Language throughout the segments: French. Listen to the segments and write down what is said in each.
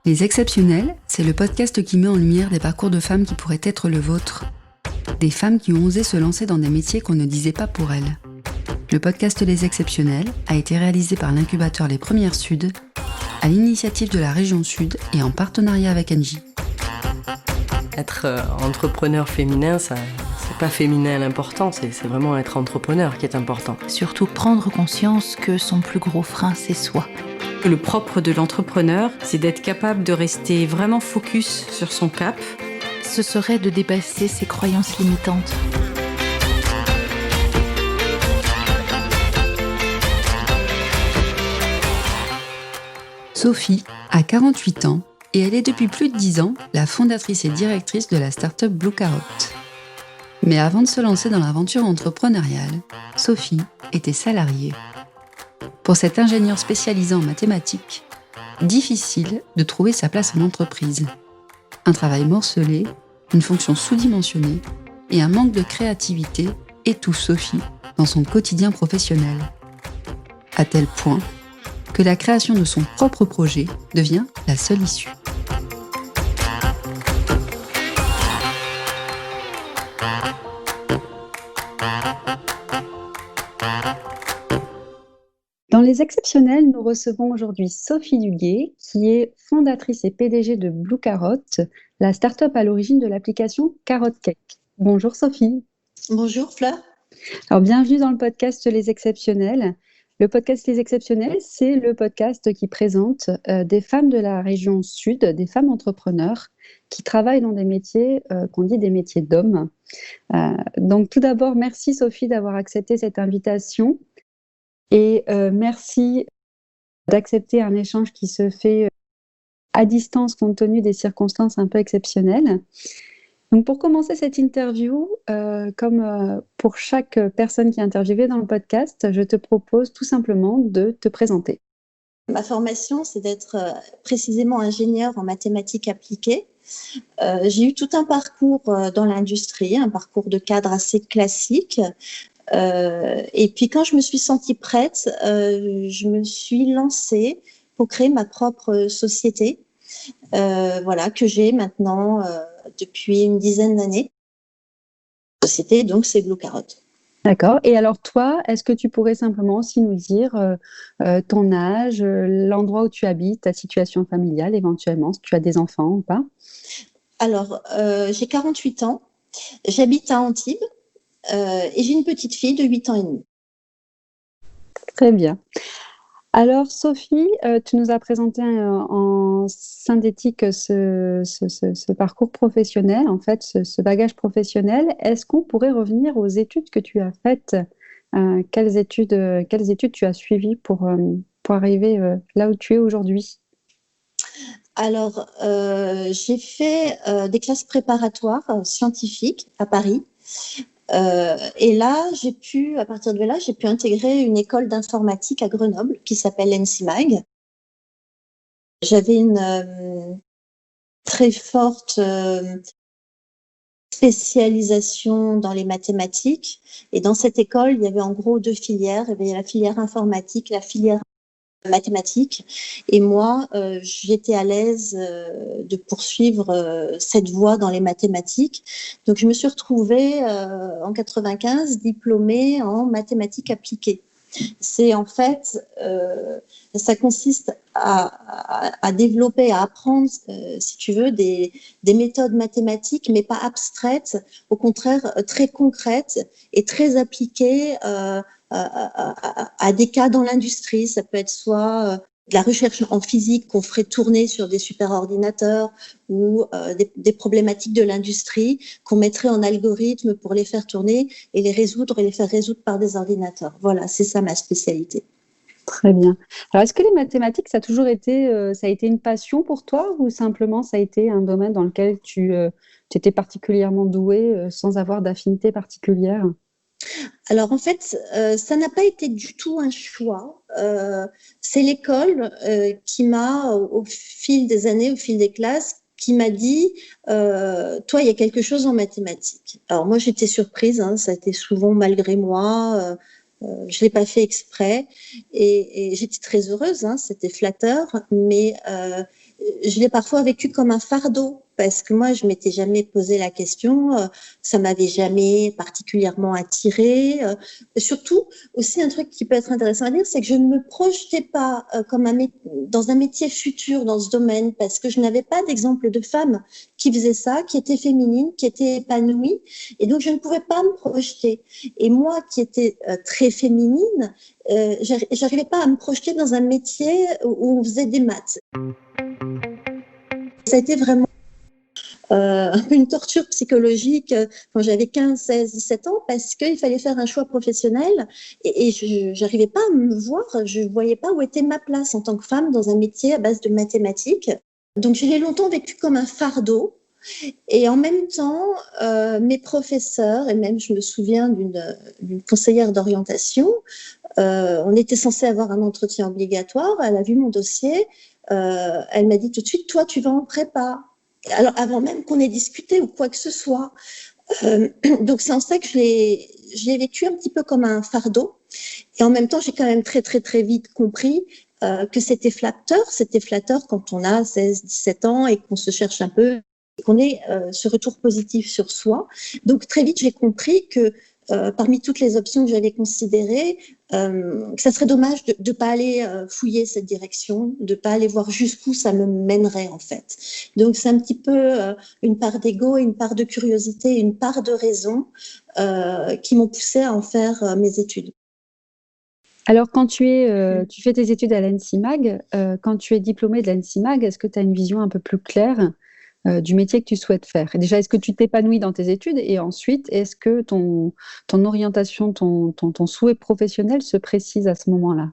Les Exceptionnels, c'est le podcast qui met en lumière des parcours de femmes qui pourraient être le vôtre. Des femmes qui ont osé se lancer dans des métiers qu'on ne disait pas pour elles. Le podcast Les Exceptionnels a été réalisé par l'incubateur Les Premières Sud, à l'initiative de la région Sud et en partenariat avec Engie. Être entrepreneur féminin, c'est pas féminin à l'important, c'est vraiment être entrepreneur qui est important. Surtout prendre conscience que son plus gros frein, c'est soi. Le propre de l'entrepreneur, c'est d'être capable de rester vraiment focus sur son cap. Ce serait de dépasser ses croyances limitantes. Sophie a 48 ans et elle est depuis plus de 10 ans la fondatrice et directrice de la start-up Blue Carrot. Mais avant de se lancer dans l'aventure entrepreneuriale, Sophie était salariée. Pour cet ingénieur spécialisé en mathématiques, difficile de trouver sa place en entreprise. Un travail morcelé, une fonction sous-dimensionnée et un manque de créativité étouffent Sophie dans son quotidien professionnel. À tel point que la création de son propre projet devient la seule issue. Dans Les Exceptionnels, nous recevons aujourd'hui Sophie Duguet, qui est fondatrice et PDG de Blue Carrot, la start-up à l'origine de l'application Carrot Cake. Bonjour Sophie. Bonjour Fleur. Alors bienvenue dans le podcast Les Exceptionnels. Le podcast Les Exceptionnels, c'est le podcast qui présente des femmes de la région Sud, des femmes entrepreneurs qui travaillent dans des métiers qu'on dit des métiers d'hommes. Donc tout d'abord, merci Sophie d'avoir accepté cette invitation. Et merci d'accepter un échange qui se fait à distance compte tenu des circonstances un peu exceptionnelles. Donc pour commencer cette interview, comme pour chaque personne qui est interviewée dans le podcast, je te propose tout simplement de te présenter. Ma formation, c'est d'être précisément ingénieure en mathématiques appliquées. J'ai eu tout un parcours dans l'industrie, un parcours de cadre assez classique. Et puis quand je me suis sentie prête, je me suis lancée pour créer ma propre société, que j'ai maintenant depuis une dizaine d'années. La société, donc, c'est Blue Carrot. D'accord. Et alors toi, est-ce que tu pourrais simplement aussi nous dire ton âge, l'endroit où tu habites, ta situation familiale éventuellement, si tu as des enfants ou pas? Alors, j'ai 48 ans, j'habite à Antibes. Et j'ai une petite fille de 8 ans et demi. Très bien. Alors Sophie, tu nous as présenté en synthétique ce parcours professionnel, en fait, ce bagage professionnel. Est-ce qu'on pourrait revenir aux études que tu as faites? Quelles études tu as suivies pour arriver là où tu es aujourd'hui? Alors, j'ai fait des classes préparatoires scientifiques à Paris. Et là, à partir de là, j'ai pu intégrer une école d'informatique à Grenoble qui s'appelle l'ENSIMAG. J'avais une très forte spécialisation dans les mathématiques. Et dans cette école, il y avait en gros deux filières. Il y avait la filière informatique, la filière mathématiques. Et moi, j'étais à l'aise de poursuivre cette voie dans les mathématiques. Donc, je me suis retrouvée en 95 diplômée en mathématiques appliquées. C'est en fait, ça consiste à développer, à apprendre, si tu veux, des méthodes mathématiques, mais pas abstraites, au contraire très concrètes et très appliquées à des cas dans l'industrie. Ça peut être soit de la recherche en physique qu'on ferait tourner sur des superordinateurs ou des problématiques de l'industrie qu'on mettrait en algorithme pour les faire tourner et les faire résoudre par des ordinateurs. Voilà, c'est ça ma spécialité. Très bien. Alors, est-ce que les mathématiques, ça a été une passion pour toi ou simplement ça a été un domaine dans lequel tu étais particulièrement douée sans avoir d'affinité particulière? Alors en fait, ça n'a pas été du tout un choix. C'est l'école qui m'a, au fil des années, au fil des classes, qui m'a dit toi, il y a quelque chose en mathématiques. Alors moi, j'étais surprise, ça a été souvent malgré moi. Je l'ai pas fait exprès et j'étais très heureuse, c'était flatteur, mais je l'ai parfois vécu comme un fardeau parce que moi, je m'étais jamais posé la question, ça m'avait jamais particulièrement attirée. Surtout, aussi un truc qui peut être intéressant à dire, c'est que je ne me projetais pas dans un métier futur dans ce domaine parce que je n'avais pas d'exemple de femmes qui faisaient ça, qui étaient féminines, qui étaient épanouies, et donc je ne pouvais pas me projeter. Et moi, qui étais très féminine, j'arrivais pas à me projeter dans un métier où on faisait des maths. Ça a été vraiment un peu une torture psychologique quand j'avais 15, 16, 17 ans parce qu'il fallait faire un choix professionnel et je n'arrivais pas à me voir, je ne voyais pas où était ma place en tant que femme dans un métier à base de mathématiques. Donc je l'ai longtemps vécu comme un fardeau et en même temps mes professeurs et même je me souviens d'une conseillère d'orientation, on était censé avoir un entretien obligatoire, elle a vu mon dossier, elle m'a dit tout de suite, toi tu vas en prépa. Alors, avant même qu'on ait discuté ou quoi que ce soit. Donc, c'est en ça que je l'ai vécu un petit peu comme un fardeau. Et en même temps, j'ai quand même très, très, très vite compris que c'était flatteur. C'était flatteur quand on a 16, 17 ans et qu'on se cherche un peu et qu'on ait ce retour positif sur soi. Donc, très vite, j'ai compris que parmi toutes les options que j'avais considérées, que ça serait dommage de ne pas aller fouiller cette direction, de ne pas aller voir jusqu'où ça me mènerait en fait. Donc c'est un petit peu une part d'ego, une part de curiosité, une part de raison qui m'ont poussée à en faire mes études. Alors, quand tu fais tes études à l'ENSIMAG, quand tu es diplômée de l'ENSIMAG, est-ce que tu as une vision un peu plus claire du métier que tu souhaites faire? Et déjà, est-ce que tu t'épanouis dans tes études? Et ensuite, est-ce que ton orientation, ton souhait professionnel se précise à ce moment-là?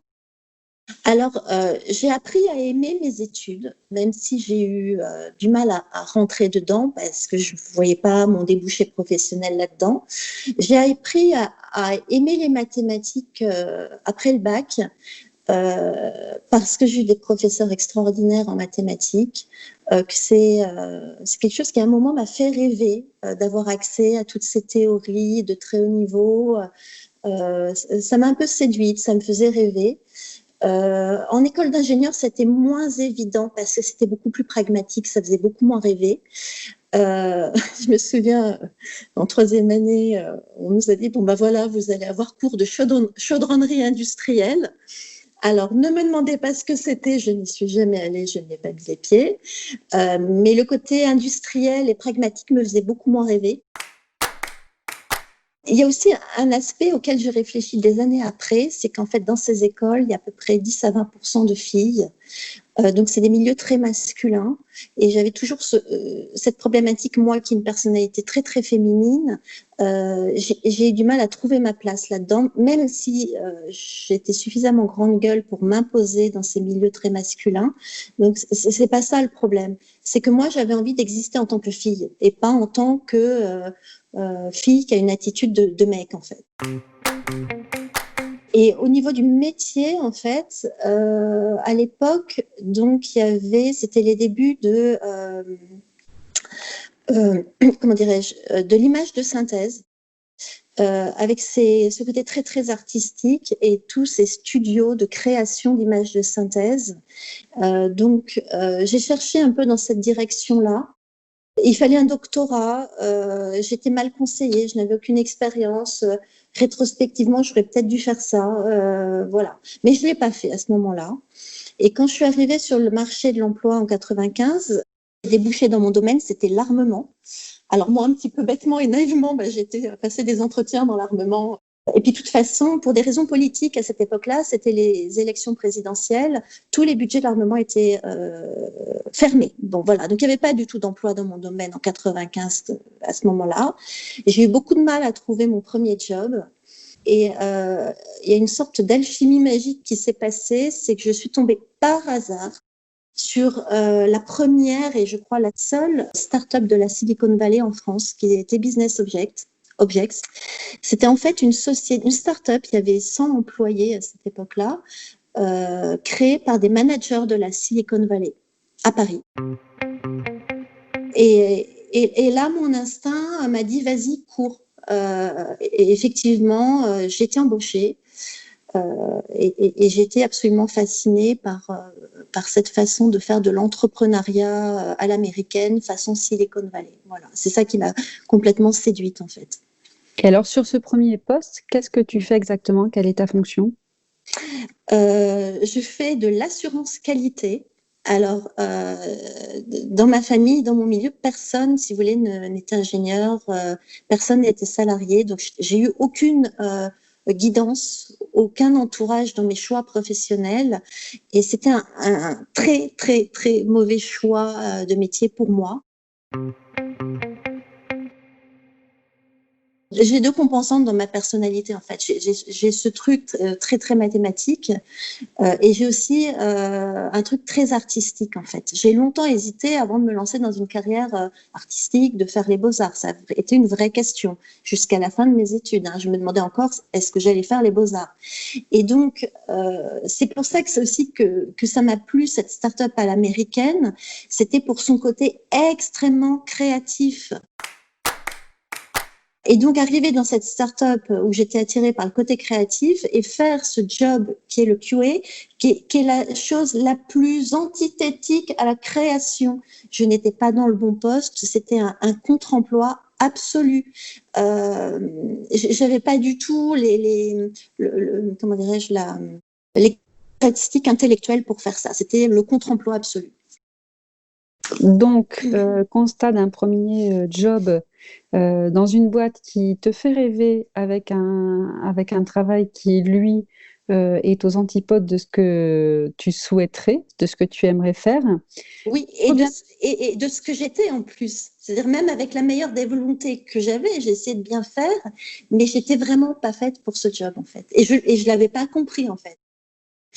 Alors, j'ai appris à aimer mes études, même si j'ai eu du mal à rentrer dedans parce que je ne voyais pas mon débouché professionnel là-dedans. J'ai appris à aimer les mathématiques après le bac parce que j'ai eu des professeurs extraordinaires en mathématiques, que c'est quelque chose qui à un moment m'a fait rêver d'avoir accès à toutes ces théories de très haut niveau. Ça m'a un peu séduite, ça me faisait rêver. En école d'ingénieur, c'était moins évident parce que c'était beaucoup plus pragmatique, ça faisait beaucoup moins rêver. Je me souviens, en troisième année, on nous a dit, bon ben voilà, vous allez avoir cours de chaudronnerie industrielle. Alors, ne me demandez pas ce que c'était, je n'y suis jamais allée, je n'y ai pas mis les pieds. Mais le côté industriel et pragmatique me faisait beaucoup moins rêver. Il y a aussi un aspect auquel je réfléchis des années après, c'est qu'en fait, dans ces écoles, il y a à peu près 10 à 20% de filles. Donc, c'est des milieux très masculins. Et j'avais toujours cette problématique, moi, qui est une personnalité très, très féminine. J'ai eu du mal à trouver ma place là-dedans, même si j'étais suffisamment grande gueule pour m'imposer dans ces milieux très masculins. Donc, c'est pas ça le problème. C'est que moi, j'avais envie d'exister en tant que fille et pas en tant que fille qui a une attitude de mec, en fait. Et au niveau du métier, en fait, à l'époque, donc c'était les débuts de comment dirais-je, de l'image de synthèse, avec ce côté très très artistique et tous ces studios de création d'images de synthèse. Donc, j'ai cherché un peu dans cette direction-là. Il fallait un doctorat, j'étais mal conseillée, je n'avais aucune expérience. Rétrospectivement, j'aurais peut-être dû faire ça, voilà. Mais je ne l'ai pas fait à ce moment-là. Et quand je suis arrivée sur le marché de l'emploi en 95, débouché dans mon domaine, c'était l'armement. Alors moi, un petit peu bêtement et naïvement, j'étais passé des entretiens dans l'armement. Et puis, de toute façon, pour des raisons politiques, à cette époque-là, c'était les élections présidentielles. Tous les budgets de l'armement étaient fermés. Bon, voilà. Donc, il n'y avait pas du tout d'emploi dans mon domaine en 95 à ce moment-là. Et j'ai eu beaucoup de mal à trouver mon premier job. Et il y a une sorte d'alchimie magique qui s'est passée. C'est que je suis tombée par hasard sur la première et je crois la seule start-up de la Silicon Valley en France qui était Business Objects. C'était en fait une start-up, il y avait 100 employés à cette époque-là, créée par des managers de la Silicon Valley à Paris. Et là, mon instinct m'a dit, vas-y, cours. Et effectivement, j'ai été embauchée et j'ai été absolument fascinée par par cette façon de faire de l'entrepreneuriat à l'américaine, façon Silicon Valley. Voilà, c'est ça qui m'a complètement séduite en fait. Et alors, sur ce premier poste, qu'est-ce que tu fais exactement? Quelle est ta fonction? Je fais de l'assurance qualité. Alors, dans ma famille, dans mon milieu, personne, si vous voulez, n'était ingénieur, personne n'était salarié. Donc, j'ai eu aucune guidance, aucun entourage dans mes choix professionnels. Et c'était un très, très, très mauvais choix de métier pour moi. J'ai deux composantes dans ma personnalité, en fait. J'ai ce truc très, très mathématique et j'ai aussi un truc très artistique, en fait. J'ai longtemps hésité avant de me lancer dans une carrière artistique, de faire les beaux-arts. Ça a été une vraie question jusqu'à la fin de mes études. Hein. Je me demandais encore, est-ce que j'allais faire les beaux-arts? Et donc, c'est pour ça que c'est aussi que ça m'a plu, cette start-up à l'américaine. C'était pour son côté extrêmement créatif. Et donc, arriver dans cette start-up où j'étais attirée par le côté créatif et faire ce job qui est le QA, qui est la chose la plus antithétique à la création. Je n'étais pas dans le bon poste, c'était un contre-emploi absolu. J'avais pas du tout comment dirais-je, les statistiques intellectuelles pour faire ça. C'était le contre-emploi absolu. Donc, constat d'un premier job dans une boîte qui te fait rêver avec un travail qui, lui, est aux antipodes de ce que tu souhaiterais, de ce que tu aimerais faire. Oui, et de ce que j'étais en plus. C'est-à-dire même avec la meilleure des volontés que j'avais, j'ai essayé de bien faire, mais j'étais vraiment pas faite pour ce job en fait. Et je l'avais pas compris en fait.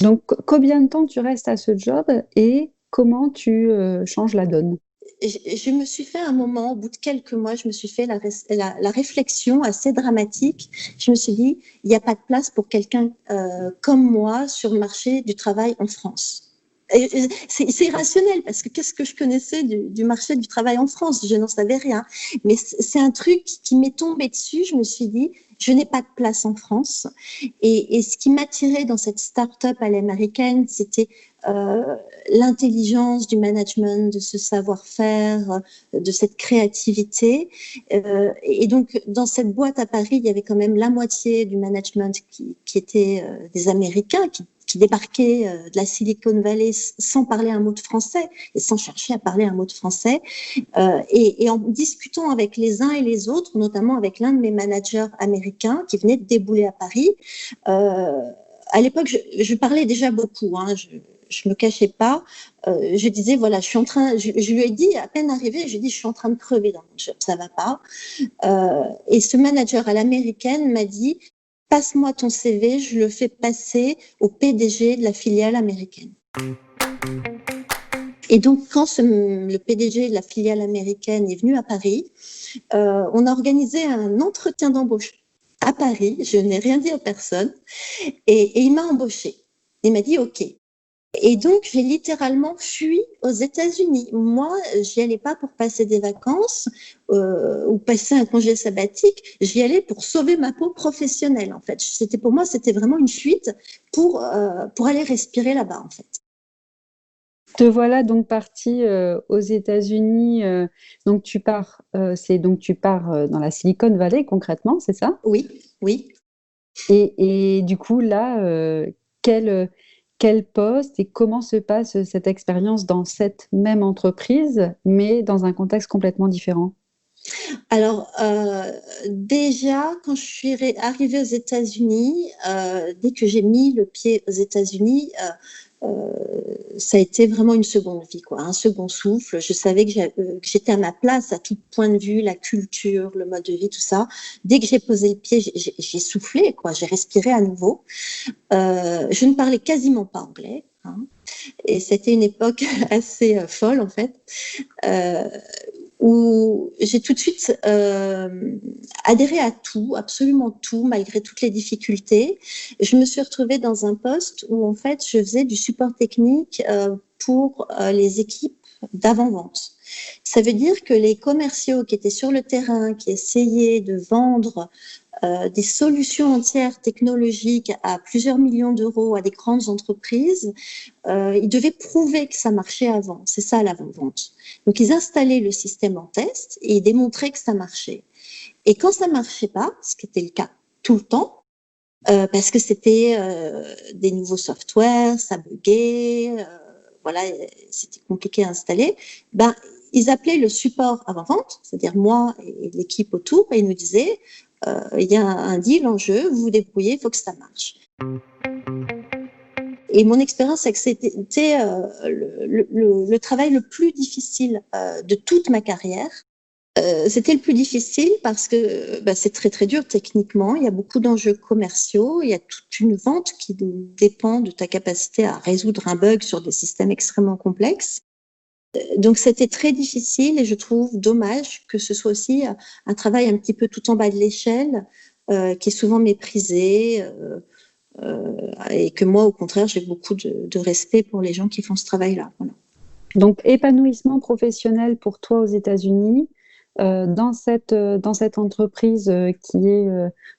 Donc, combien de temps tu restes à ce job et comment tu changes la donne? Je me suis fait un moment, au bout de quelques mois, je me suis fait la réflexion assez dramatique. Je me suis dit, il n'y a pas de place pour quelqu'un comme moi sur le marché du travail en France. C'est irrationnel parce que qu'est-ce que je connaissais du marché du travail en France? Je n'en savais rien. Mais c'est un truc qui m'est tombé dessus. Je me suis dit, je n'ai pas de place en France. Et ce qui m'attirait dans cette start-up à l'américaine, c'était l'intelligence du management, de ce savoir-faire, de cette créativité. Et donc, dans cette boîte à Paris, il y avait quand même la moitié du management qui était des Américains, qui débarquaient de la Silicon Valley sans parler un mot de français et sans chercher à parler un mot de français. Et en discutant avec les uns et les autres, notamment avec l'un de mes managers américains qui venait de débouler à Paris, à l'époque, je parlais déjà beaucoup, hein, je me cachais pas. Je disais, voilà, je lui ai dit, à peine arrivée, je lui ai dit, je suis en train de crever dans mon job, ça va pas. Et ce manager à l'américaine m'a dit, passe-moi ton CV, je le fais passer au PDG de la filiale américaine. Et donc, quand le PDG de la filiale américaine est venu à Paris, on a organisé un entretien d'embauche à Paris. Je n'ai rien dit à personne. Et il m'a embauchée. Il m'a dit OK. Et donc, j'ai littéralement fui aux États-Unis. Moi, j'y allais pas pour passer des vacances ou passer un congé sabbatique. J'y allais pour sauver ma peau professionnelle, en fait. Pour moi, c'était vraiment une fuite pour aller respirer là-bas, en fait. Te voilà donc partie aux États-Unis. Donc tu pars dans la Silicon Valley concrètement, c'est ça? Oui, oui. Et du coup là, quel poste et comment se passe cette expérience dans cette même entreprise, mais dans un contexte complètement différent? Alors, déjà, quand je suis arrivée aux États-Unis, dès que j'ai mis le pied aux États-Unis, ça a été vraiment une seconde vie, quoi, un second souffle. Je savais que j'étais à ma place à tout point de vue, la culture, le mode de vie, tout ça. Dès que j'ai posé le pied, j'ai soufflé, quoi, j'ai respiré à nouveau. Je ne parlais quasiment pas anglais, hein, et c'était une époque assez folle, en fait. Où j'ai tout de suite adhéré à tout, absolument tout, malgré toutes les difficultés. Je me suis retrouvée dans un poste où, en fait, je faisais du support technique pour les équipes d'avant-vente. Ça veut dire que les commerciaux qui étaient sur le terrain, qui essayaient de vendre des solutions entières technologiques à plusieurs millions d'euros à des grandes entreprises, ils devaient prouver que ça marchait avant. C'est ça l'avant-vente. Donc, ils installaient le système en test et ils démontraient que ça marchait. Et quand ça marchait pas, ce qui était le cas tout le temps, parce que c'était des nouveaux softwares, ça buguait, voilà, c'était compliqué à installer, ben, ils appelaient le support avant-vente, c'est-à-dire moi et l'équipe autour, et ils nous disaient il y a un deal en jeu, vous vous débrouillez, il faut que ça marche. Et mon expérience, c'est que c'était le travail le plus difficile de toute ma carrière. C'était le plus difficile parce que c'est très très dur techniquement, il y a beaucoup d'enjeux commerciaux, il y a toute une vente qui dépend de ta capacité à résoudre un bug sur des systèmes extrêmement complexes. Donc c'était très difficile et je trouve dommage que ce soit aussi un travail un petit peu tout en bas de l'échelle qui est souvent méprisé et que moi au contraire j'ai beaucoup de respect pour les gens qui font ce travail-là. Voilà. Donc épanouissement professionnel pour toi aux États-Unis. Dans cette entreprise qui est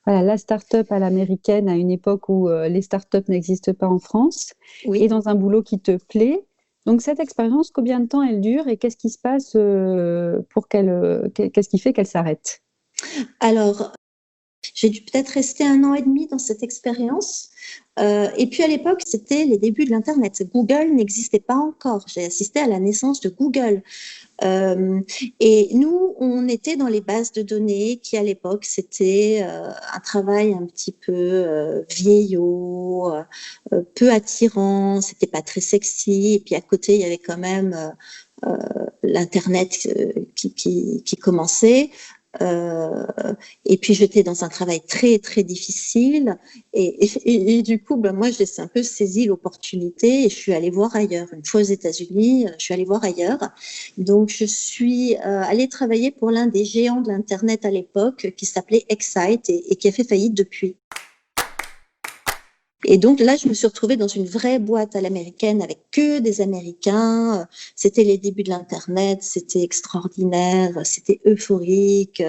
voilà, la start-up à l'américaine à une époque où les start-up n'existent pas en France, Oui. et dans un boulot qui te plaît. Donc cette expérience, combien de temps elle dure et qu'est-ce qui se passe qu'est-ce qui fait qu'elle s'arrête? Alors, j'ai dû peut-être rester 1 an et demi dans cette expérience. Et puis à l'époque, c'était les débuts de l'Internet. Google n'existait pas encore. J'ai assisté à la naissance de Google. Et nous, on était dans les bases de données qui, à l'époque, c'était un travail un petit peu vieillot, peu attirant, c'était pas très sexy. Et puis à côté, il y avait quand même l'Internet qui commençait. Et puis j'étais dans un travail très très difficile et du coup moi j'ai un peu saisi l'opportunité et je suis allée voir ailleurs. Une fois aux États-Unis, je suis allée voir ailleurs. Donc je suis allée travailler pour l'un des géants de l'internet à l'époque qui s'appelait Excite et qui a fait faillite depuis. Et donc là, je me suis retrouvée dans une vraie boîte à l'américaine avec que des Américains. C'était les débuts de l'Internet, c'était extraordinaire, c'était euphorique.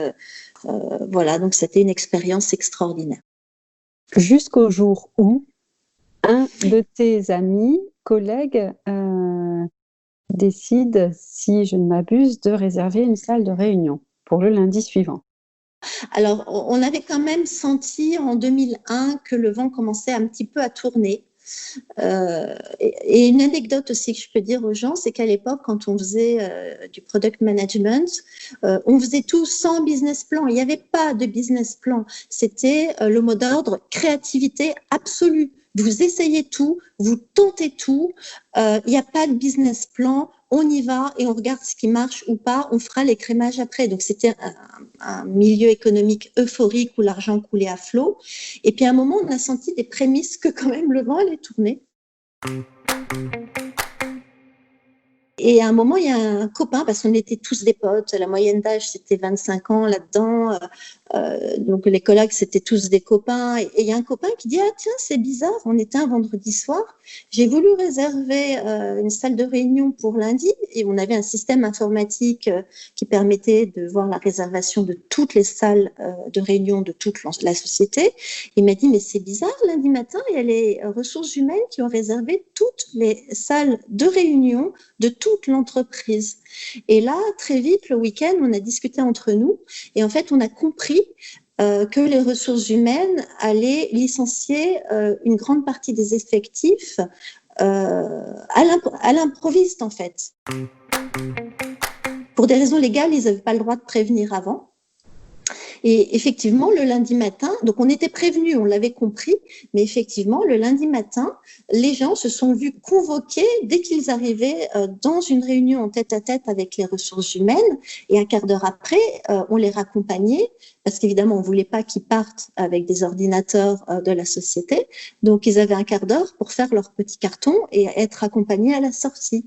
Voilà, donc c'était une expérience extraordinaire. Jusqu'au jour où un de tes amis, collègues, décide, si je ne m'abuse, de réserver une salle de réunion pour le lundi suivant. Alors, on avait quand même senti en 2001 que le vent commençait un petit peu à tourner. Et une anecdote aussi que je peux dire aux gens, c'est qu'à l'époque, quand on faisait du product management, on faisait tout sans business plan. Il n'y avait pas de business plan. C'était le mot d'ordre créativité absolue. Vous essayez tout, vous tentez tout. Il n'y a pas de business plan. On y va et on regarde ce qui marche ou pas. On fera l'écrémage après. Donc, c'était un milieu économique euphorique où l'argent coulait à flot. Et puis, à un moment, on a senti des prémices que quand même le vent allait tourner. Et à un moment, il y a un copain, parce qu'on était tous des potes, la moyenne d'âge, c'était 25 ans là-dedans. Donc, les collègues, c'était tous des copains. Et il y a un copain qui dit « Ah tiens, c'est bizarre, on était un vendredi soir. J'ai voulu réserver une salle de réunion pour lundi. » Et on avait un système informatique qui permettait de voir la réservation de toutes les salles de réunion de toute la société. Il m'a dit « Mais c'est bizarre, lundi matin, il y a les ressources humaines qui ont réservé toutes les salles de réunion de toute l'entreprise. » Et là, très vite, le week-end, on a discuté entre nous et en fait, on a compris que les ressources humaines allaient licencier une grande partie des effectifs à l'improviste, en fait. Pour des raisons légales, ils n'avaient pas le droit de prévenir avant. Et effectivement, le lundi matin, donc on était prévenus, on l'avait compris, mais effectivement, le lundi matin, les gens se sont vus convoqués dès qu'ils arrivaient dans une réunion en tête-à-tête avec les ressources humaines. Et un quart d'heure après, on les raccompagnait, parce qu'évidemment, on ne voulait pas qu'ils partent avec des ordinateurs de la société. Donc, ils avaient un quart d'heure pour faire leur petit carton et être accompagnés à la sortie.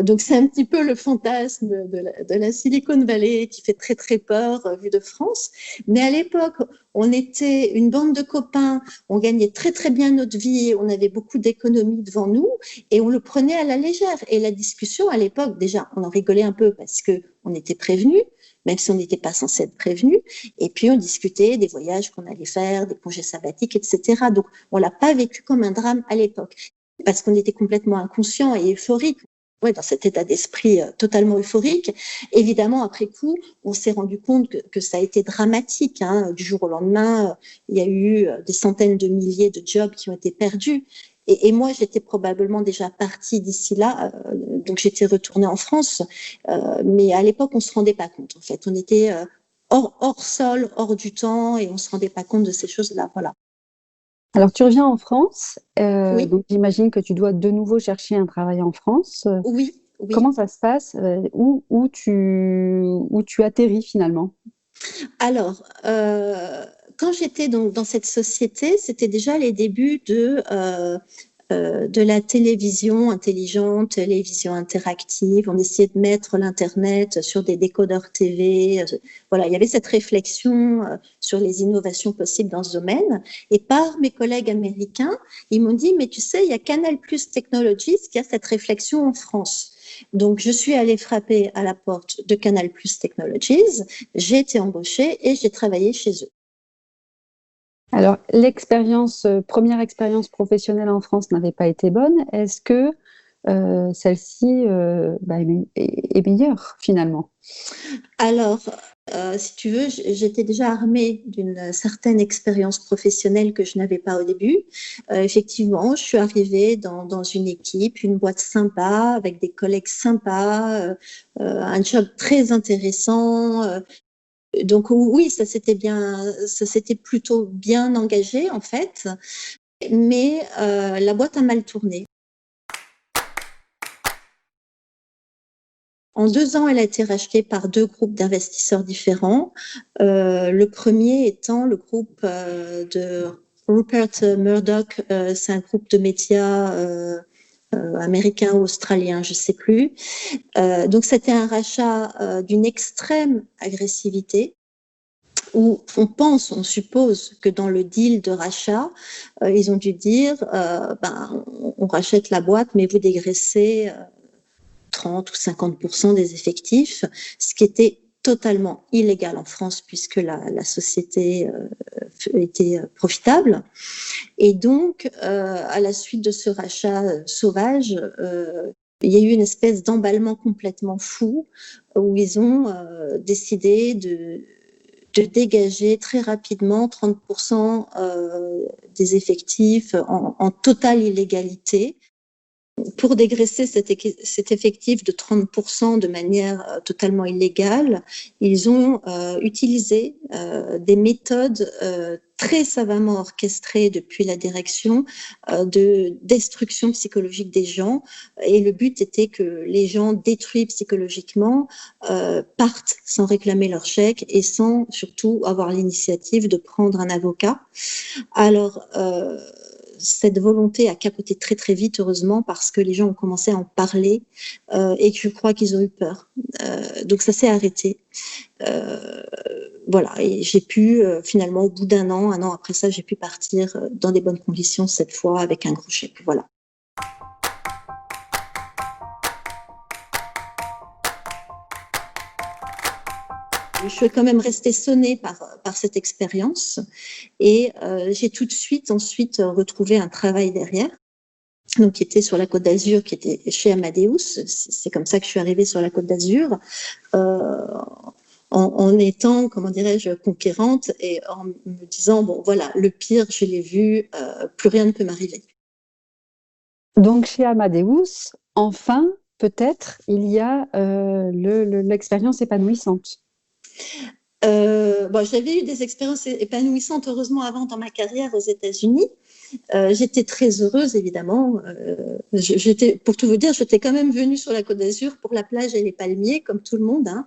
Donc c'est un petit peu le fantasme de la Silicon Valley qui fait très très peur vu de France. Mais à l'époque, on était une bande de copains, on gagnait très très bien notre vie, on avait beaucoup d'économies devant nous et on le prenait à la légère. Et la discussion à l'époque, déjà, on en rigolait un peu parce que on était prévenus, même si on n'était pas censé être prévenu. Et puis, on discutait des voyages qu'on allait faire, des congés sabbatiques, etc. Donc, on l'a pas vécu comme un drame à l'époque, parce qu'on était complètement inconscient et euphorique. Ouais, dans cet état d'esprit totalement euphorique. Évidemment, après coup, on s'est rendu compte que ça a été dramatique. Hein. Du jour au lendemain, il y a eu des centaines de milliers de jobs qui ont été perdus. Et moi, j'étais probablement déjà partie d'ici là, donc j'étais retournée en France. Mais à l'époque, on se rendait pas compte. En fait, on était hors sol, hors du temps, et on se rendait pas compte de ces choses-là. Voilà. Alors, tu reviens en France, Oui, donc j'imagine que tu dois de nouveau chercher un travail en France. oui, oui. Comment ça se passe? Où tu atterris finalement? Alors, quand j'étais donc dans cette société, c'était déjà les débuts de la télévision intelligente, télévision interactive. On essayait de mettre l'Internet sur des décodeurs TV. Voilà, il y avait cette réflexion sur les innovations possibles dans ce domaine. Et par mes collègues américains, ils m'ont dit, mais tu sais, il y a Canal+ Technologies qui a cette réflexion en France. Donc, je suis allée frapper à la porte de Canal+ Technologies. J'ai été embauchée et j'ai travaillé chez eux. Alors, première expérience professionnelle en France n'avait pas été bonne. Est-ce que celle-ci est meilleure finalement? Alors, si tu veux, j'étais déjà armée d'une certaine expérience professionnelle que je n'avais pas au début. Effectivement, je suis arrivée dans une équipe, une boîte sympa, avec des collègues sympas, un job très intéressant. Donc oui, ça s'était plutôt bien engagé en fait, mais la boîte a mal tourné. En 2 ans, elle a été rachetée par 2 groupes d'investisseurs différents. Le premier étant le groupe de Rupert Murdoch. C'est un groupe de médias américain ou australien, je sais plus. Donc c'était un rachat d'une extrême agressivité, où on suppose que dans le deal de rachat, ils ont dû dire, on rachète la boîte, mais vous dégraissez 30 ou 50% des effectifs, ce qui était totalement illégal en France puisque la société était profitable. Et donc, à la suite de ce rachat sauvage, il y a eu une espèce d'emballement complètement fou où ils ont décidé de dégager très rapidement 30% des effectifs en totale illégalité. Pour dégraisser cet effectif de 30% de manière totalement illégale, ils ont utilisé des méthodes très savamment orchestrées depuis la direction de destruction psychologique des gens. Et le but était que les gens détruits psychologiquement partent sans réclamer leur chèque et sans surtout avoir l'initiative de prendre un avocat. Alors, cette volonté a capoté très très vite, heureusement, parce que les gens ont commencé à en parler et que je crois qu'ils ont eu peur. Donc ça s'est arrêté. Voilà, et j'ai pu finalement, au bout d'un an après ça, j'ai pu partir dans des bonnes conditions cette fois avec un gros chèque. Voilà. Je suis quand même restée sonnée par cette expérience et j'ai tout de suite ensuite retrouvé un travail derrière, donc qui était sur la Côte d'Azur, qui était chez Amadeus. C'est comme ça que je suis arrivée sur la Côte d'Azur, en étant, comment dirais-je, conquérante et en me disant, bon voilà, le pire, je l'ai vu, plus rien ne peut m'arriver. Donc chez Amadeus, enfin, peut-être, il y a l'expérience épanouissante. J'avais eu des expériences épanouissantes, heureusement, avant dans ma carrière aux États-Unis. J'étais très heureuse, évidemment. Pour tout vous dire, j'étais quand même venue sur la Côte d'Azur pour la plage et les palmiers, comme tout le monde. Hein.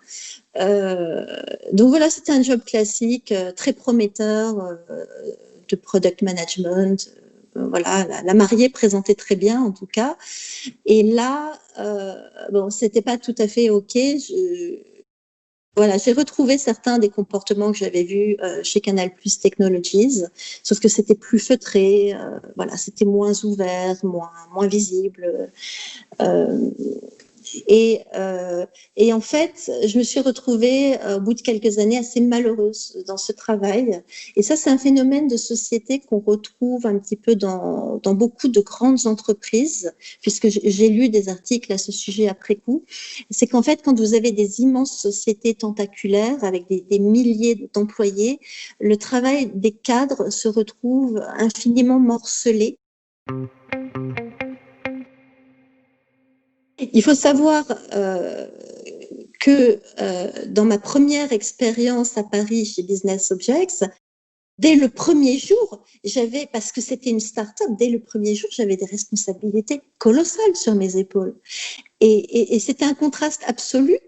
Donc voilà, c'était un job classique, très prometteur, de product management. Voilà, la mariée présentait très bien, en tout cas. Et là, c'était pas tout à fait OK. Voilà, j'ai retrouvé certains des comportements que j'avais vus chez Canal+ Technologies, sauf que c'était plus feutré, voilà, c'était moins ouvert, moins visible. Et en fait, je me suis retrouvée au bout de quelques années assez malheureuse dans ce travail. Et ça, c'est un phénomène de société qu'on retrouve un petit peu dans beaucoup de grandes entreprises, puisque j'ai lu des articles à ce sujet après coup. C'est qu'en fait, quand vous avez des immenses sociétés tentaculaires avec des milliers d'employés, le travail des cadres se retrouve infiniment morcelé. Il faut savoir que dans ma première expérience à Paris chez Business Objects, dès le premier jour, parce que c'était une start-up, dès le premier jour, j'avais des responsabilités colossales sur mes épaules. Et c'était un contraste absolu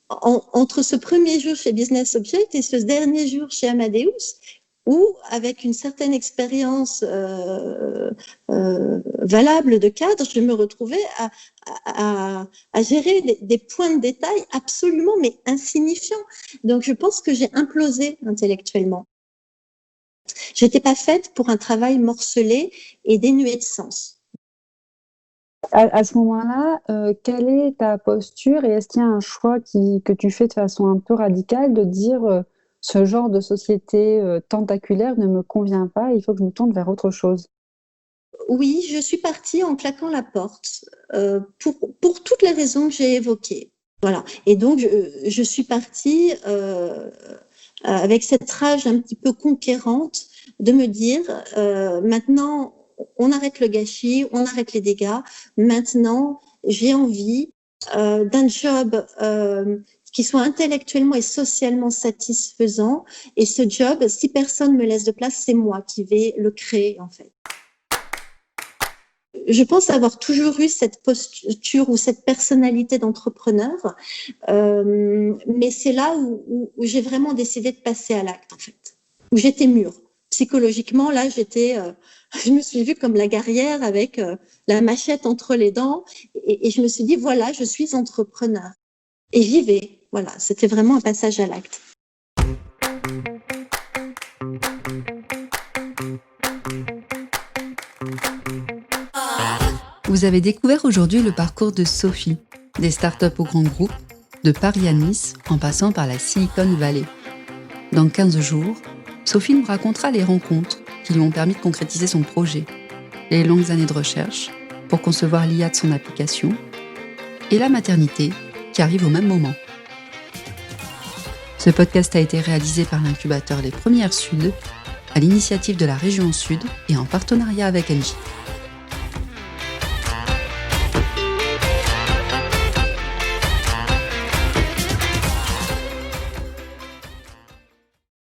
entre ce premier jour chez Business Objects et ce dernier jour chez Amadeus, où, avec une certaine expérience valable de cadre, je me retrouvais à gérer des points de détail absolument mais insignifiants. Donc, je pense que j'ai implosé intellectuellement. J'étais pas faite pour un travail morcelé et dénué de sens. À ce moment-là, quelle est ta posture et est-ce qu'il y a un choix que tu fais de façon un peu radicale de dire ce genre de société tentaculaire ne me convient pas, il faut que je me tourne vers autre chose? Oui, je suis partie en claquant la porte pour toutes les raisons que j'ai évoquées. Voilà. Et donc, je suis partie avec cette rage un petit peu conquérante de me dire maintenant, on arrête le gâchis, on arrête les dégâts. Maintenant, j'ai envie d'un job qui soit intellectuellement et socialement satisfaisant. Et ce job, si personne me laisse de place, c'est moi qui vais le créer, en fait. Je pense avoir toujours eu cette posture ou cette personnalité d'entrepreneur, mais c'est là où j'ai vraiment décidé de passer à l'acte, en fait, où j'étais mûre. Psychologiquement, là, je me suis vue comme la guerrière avec la machette entre les dents et je me suis dit, voilà, je suis entrepreneur. Et j'y vais. Voilà, c'était vraiment un passage à l'acte. Vous avez découvert aujourd'hui le parcours de Sophie, des startups au grand groupe, de Paris à Nice, en passant par la Silicon Valley. Dans 15 jours, Sophie nous racontera les rencontres qui lui ont permis de concrétiser son projet, les longues années de recherche pour concevoir l'IA de son application et la maternité qui arrive au même moment. Ce podcast a été réalisé par l'incubateur Les Premières Sud, à l'initiative de la région Sud et en partenariat avec Engie.